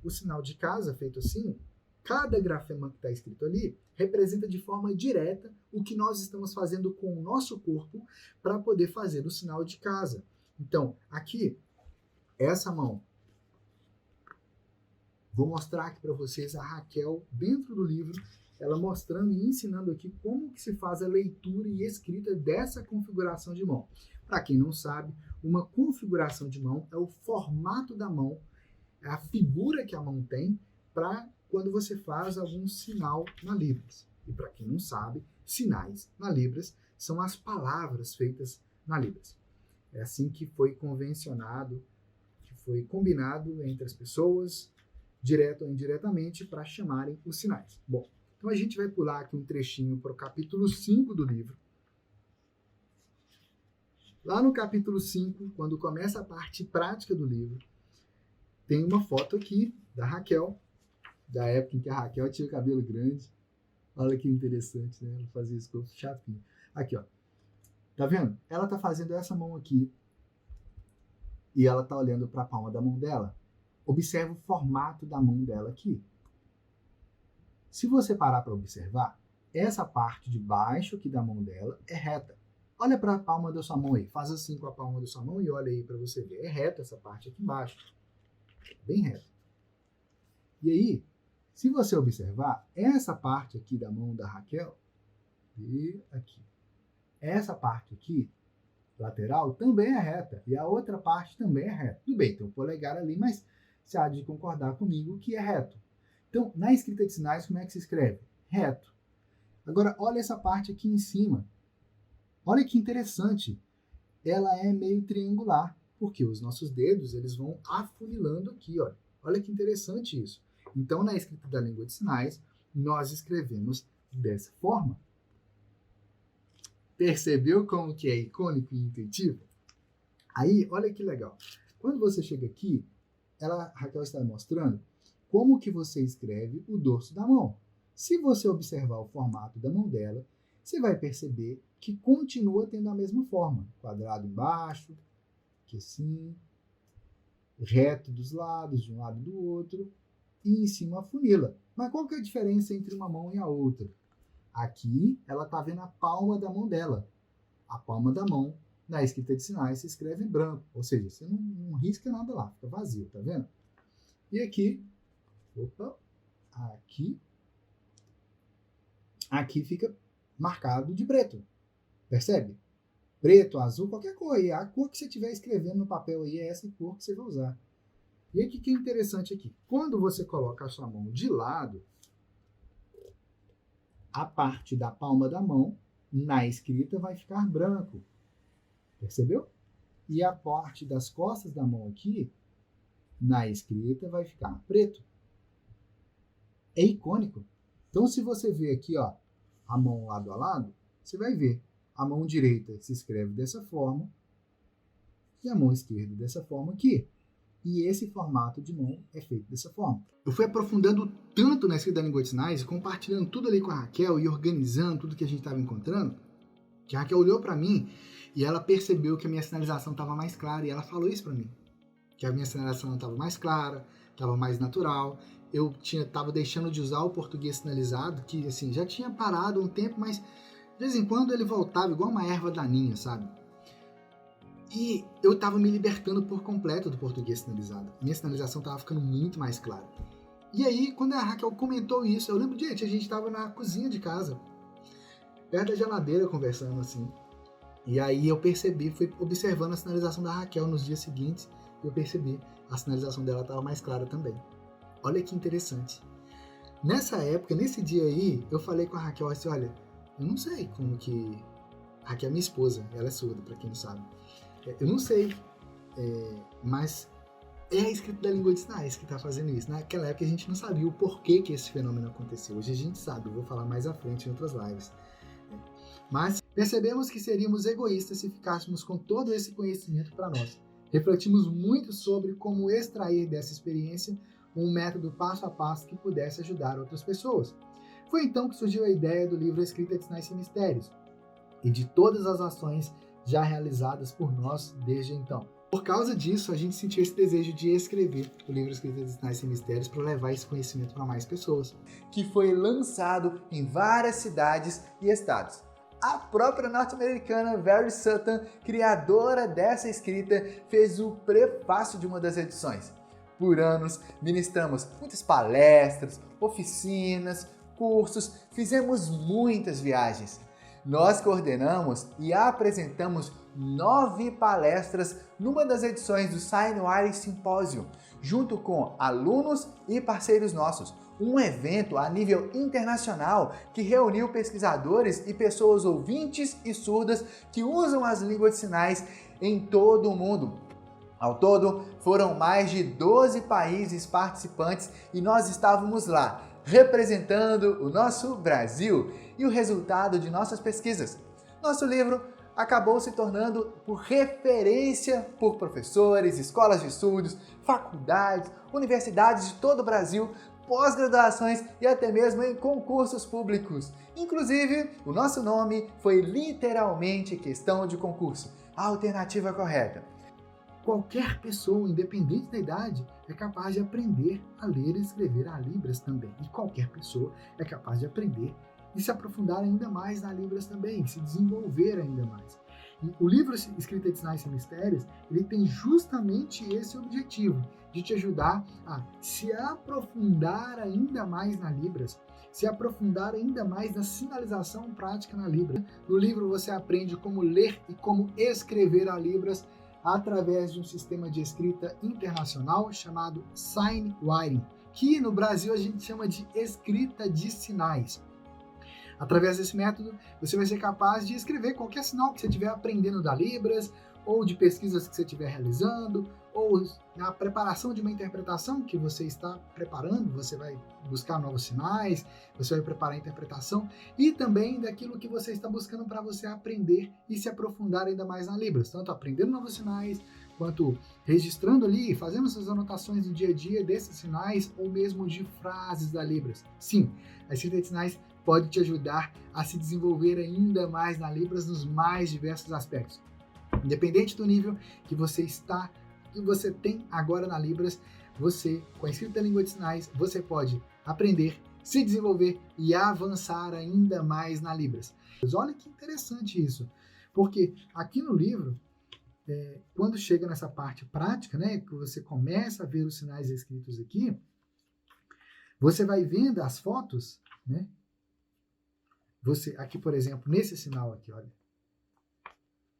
o sinal de casa feito assim, cada grafema que está escrito ali representa de forma direta o que nós estamos fazendo com o nosso corpo para poder fazer o sinal de casa. Então, aqui, essa mão. Vou mostrar aqui para vocês a Raquel, dentro do livro, ela mostrando e ensinando aqui como que se faz a leitura e escrita dessa configuração de mão. Para quem não sabe, uma configuração de mão é o formato da mão, é a figura que a mão tem para quando você faz algum sinal na Libras. E para quem não sabe, sinais na Libras são as palavras feitas na Libras. É assim que foi convencionado, que foi combinado entre as pessoas, direto ou indiretamente, para chamarem os sinais. Bom, então a gente vai pular aqui um trechinho para o capítulo 5 do livro. Lá no capítulo 5, quando começa a parte prática do livro, tem uma foto aqui da Raquel, da época em que a Raquel tinha o cabelo grande. Olha que interessante, né? Ela fazia isso com o chapinho. Aqui, ó. Tá vendo? Ela tá fazendo essa mão aqui e ela tá olhando para a palma da mão dela. Observa o formato da mão dela aqui. Se você parar para observar, essa parte de baixo aqui da mão dela é reta. Olha para a palma da sua mão aí. Faz assim com a palma da sua mão e olha aí para você ver. É reta essa parte aqui embaixo. Bem reta. E aí, se você observar, essa parte aqui da mão da Raquel, e aqui, essa parte aqui, lateral, também é reta. E a outra parte também é reta. Tudo bem, tem um polegar ali, mas você há de concordar comigo que é reto. Então, na escrita de sinais, como é que se escreve? Reto. Agora, olha essa parte aqui em cima. Olha que interessante. Ela é meio triangular, porque os nossos dedos eles vão afunilando aqui. Ó. Olha que interessante isso. Então, na escrita da língua de sinais, nós escrevemos dessa forma. Percebeu como que é icônico e intuitivo? Aí, olha que legal. Quando você chega aqui, a Raquel está mostrando como que você escreve o dorso da mão. Se você observar o formato da mão dela, você vai perceber que continua tendo a mesma forma. Quadrado embaixo, aqui assim, reto dos lados, de um lado e do outro, e em cima a funila. Mas qual que é a diferença entre uma mão e a outra? Aqui, ela está vendo a palma da mão dela. A palma da mão, na escrita de sinais, se escreve em branco. Ou seja, você não risca nada lá, fica vazio, tá vendo? E aqui, aqui fica marcado de preto. Percebe? Preto, azul, qualquer cor aí. A cor que você estiver escrevendo no papel aí é essa cor que você vai usar. E aí, o que é interessante aqui? Quando você coloca a sua mão de lado, a parte da palma da mão, na escrita, vai ficar branco. Percebeu? E a parte das costas da mão aqui, na escrita, vai ficar preto. É icônico. Então, se você ver aqui, ó, a mão lado a lado, você vai ver. A mão direita se escreve dessa forma e a mão esquerda dessa forma aqui. E esse formato de mão é feito dessa forma. Eu fui aprofundando tanto na escrita da língua de sinais, compartilhando tudo ali com a Raquel e organizando tudo que a gente estava encontrando, que a Raquel olhou para mim e ela percebeu que a minha sinalização estava mais clara e ela falou isso para mim. Que a minha sinalização estava mais clara, estava mais natural. Eu estava deixando de usar o português sinalizado, que assim, já tinha parado um tempo, mas de vez em quando ele voltava igual uma erva daninha, sabe? E eu estava me libertando por completo do português sinalizado. Minha sinalização estava ficando muito mais clara. E aí, quando a Raquel comentou isso, eu lembro, gente, a gente estava na cozinha de casa, perto da geladeira, conversando assim. E aí eu percebi, fui observando a sinalização da Raquel nos dias seguintes, e eu percebi, a sinalização dela estava mais clara também. Olha que interessante. Nessa época, nesse dia aí, eu falei com a Raquel assim, olha, eu não sei como que... A Raquel é minha esposa, ela é surda, para quem não sabe. Eu não sei, mas é a escrita da língua de sinais que está fazendo isso. Naquela época a gente não sabia o porquê que esse fenômeno aconteceu. Hoje a gente sabe, eu vou falar mais à frente em outras lives. Mas percebemos que seríamos egoístas se ficássemos com todo esse conhecimento para nós. Refletimos muito sobre como extrair dessa experiência um método passo a passo que pudesse ajudar outras pessoas. Foi então que surgiu a ideia do livro Escrita de Sinais e Mistérios e de todas as ações já realizadas por nós desde então. Por causa disso, a gente sentiu esse desejo de escrever o livro Escrita de Sinais Sem Mistérios para levar esse conhecimento para mais pessoas. Que foi lançado em várias cidades e estados. A própria norte-americana Very Sutton, criadora dessa escrita, fez o prefácio de uma das edições. Por anos, ministramos muitas palestras, oficinas, cursos, fizemos muitas viagens. Nós coordenamos e apresentamos 9 palestras numa das edições do Signwriting Symposium, junto com alunos e parceiros nossos. Um evento a nível internacional que reuniu pesquisadores e pessoas ouvintes e surdas que usam as línguas de sinais em todo o mundo. Ao todo, foram mais de 12 países participantes e nós estávamos lá, representando o nosso Brasil e o resultado de nossas pesquisas. Nosso livro acabou se tornando por referência por professores, escolas de estudos, faculdades, universidades de todo o Brasil, pós-graduações e até mesmo em concursos públicos. Inclusive, o nosso nome foi literalmente questão de concurso, a alternativa correta. Qualquer pessoa, independente da idade, é capaz de aprender a ler e escrever a Libras também. E qualquer pessoa é capaz de aprender e se aprofundar ainda mais na Libras também, se desenvolver ainda mais. E o livro Escrita de Sinais Sem Mistérios, ele tem justamente esse objetivo, de te ajudar a se aprofundar ainda mais na Libras, se aprofundar ainda mais na sinalização prática na Libras. No livro você aprende como ler e como escrever a Libras através de um sistema de escrita internacional chamado Signwriting, que no Brasil a gente chama de escrita de sinais. Através desse método, você vai ser capaz de escrever qualquer sinal que você estiver aprendendo da Libras, ou de pesquisas que você estiver realizando, ou na preparação de uma interpretação que você está preparando, você vai buscar novos sinais, você vai preparar a interpretação, e também daquilo que você está buscando para você aprender e se aprofundar ainda mais na Libras, tanto aprendendo novos sinais, quanto registrando ali, fazendo suas anotações do dia a dia desses sinais, ou mesmo de frases da Libras. Sim, a escrita de sinais pode te ajudar a se desenvolver ainda mais na Libras nos mais diversos aspectos. Independente do nível que você está, que você tem agora na Libras, você, com a escrita da língua de sinais, você pode aprender, se desenvolver e avançar ainda mais na Libras. Olha que interessante isso, porque aqui no livro, quando chega nessa parte prática, né, que você começa a ver os sinais escritos aqui, você vai vendo as fotos, né? Você, aqui, por exemplo, nesse sinal aqui, olha.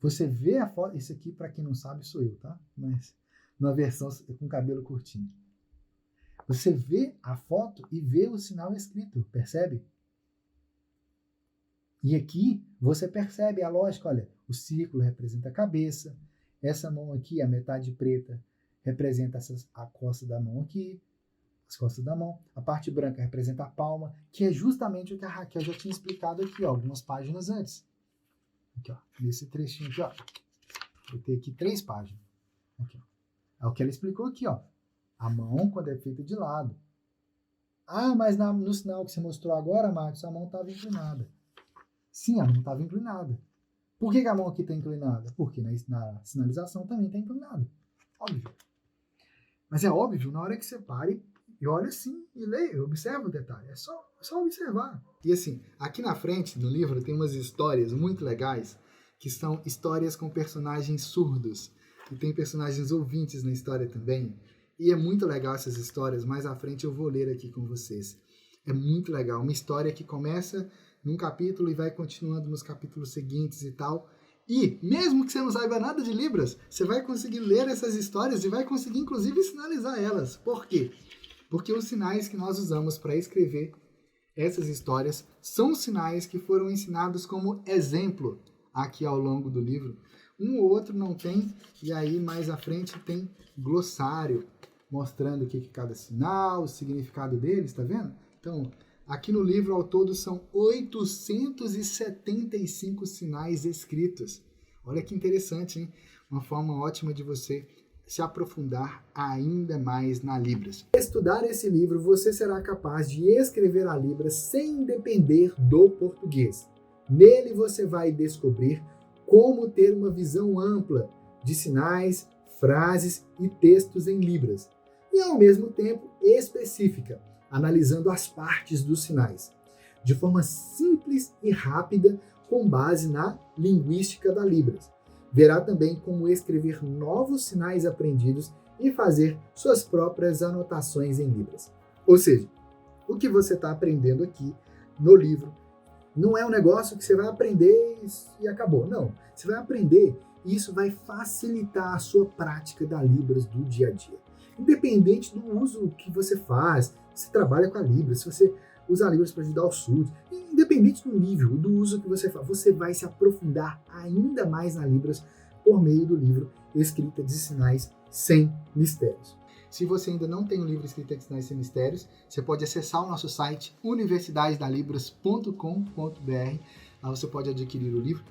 Você vê a foto, isso aqui, para quem não sabe, sou eu, tá? Mas numa versão com cabelo curtinho. Você vê a foto e vê o sinal escrito, percebe? E aqui você percebe a lógica, olha, o círculo representa a cabeça, essa mão aqui, a metade preta, representa a costa da mão aqui, as costas da mão, a parte branca representa a palma, que é justamente o que a Raquel já tinha explicado aqui, ó, algumas páginas antes. Aqui, ó, nesse trechinho aqui, ó. Vou ter aqui 3 páginas. Aqui, ó. É o que ela explicou aqui, ó. A mão, quando é feita de lado. Ah, mas no sinal que você mostrou agora, Marcos, a mão estava inclinada. Sim, a mão estava inclinada. Por que a mão aqui está inclinada? Porque na sinalização também está inclinada. Óbvio. Mas é óbvio, na hora que você pare e olha assim e leia, observa o detalhe. É só observar. E assim, aqui na frente do livro tem umas histórias muito legais, que são histórias com personagens surdos. E tem personagens ouvintes na história também. E é muito legal essas histórias. Mais à frente eu vou ler aqui com vocês. É muito legal. Uma história que começa num capítulo e vai continuando nos capítulos seguintes e tal. E, mesmo que você não saiba nada de Libras, você vai conseguir ler essas histórias e vai conseguir, inclusive, sinalizar elas. Por quê? Porque os sinais que nós usamos para escrever essas histórias são sinais que foram ensinados como exemplo aqui ao longo do livro. Um ou outro não tem, e aí mais à frente tem glossário, mostrando o que é cada sinal, o significado deles, tá vendo? Então, aqui no livro, ao todo, são 875 sinais escritos. Olha que interessante, hein? Uma forma ótima de você se aprofundar ainda mais na Libras. Ao estudar esse livro, você será capaz de escrever a Libras sem depender do português. Nele você vai descobrir como ter uma visão ampla de sinais, frases e textos em Libras, e ao mesmo tempo específica, analisando as partes dos sinais, de forma simples e rápida, com base na linguística da Libras. Verá também como escrever novos sinais aprendidos e fazer suas próprias anotações em Libras. Ou seja, o que você está aprendendo aqui no livro não é um negócio que você vai aprender e acabou. Não, você vai aprender e isso vai facilitar a sua prática da Libras do dia a dia. Independente do uso que você faz, se trabalha com a Libras, se você usa a Libras para ajudar os surdos, independente do nível, do uso que você faz, você vai se aprofundar ainda mais na Libras por meio do livro Escrita de Sinais Sem Mistérios. Se você ainda não tem o livro Escrita de Sinais Sem Mistérios, você pode acessar o nosso site universidadedalibras.com.br. Lá você pode adquirir o livro.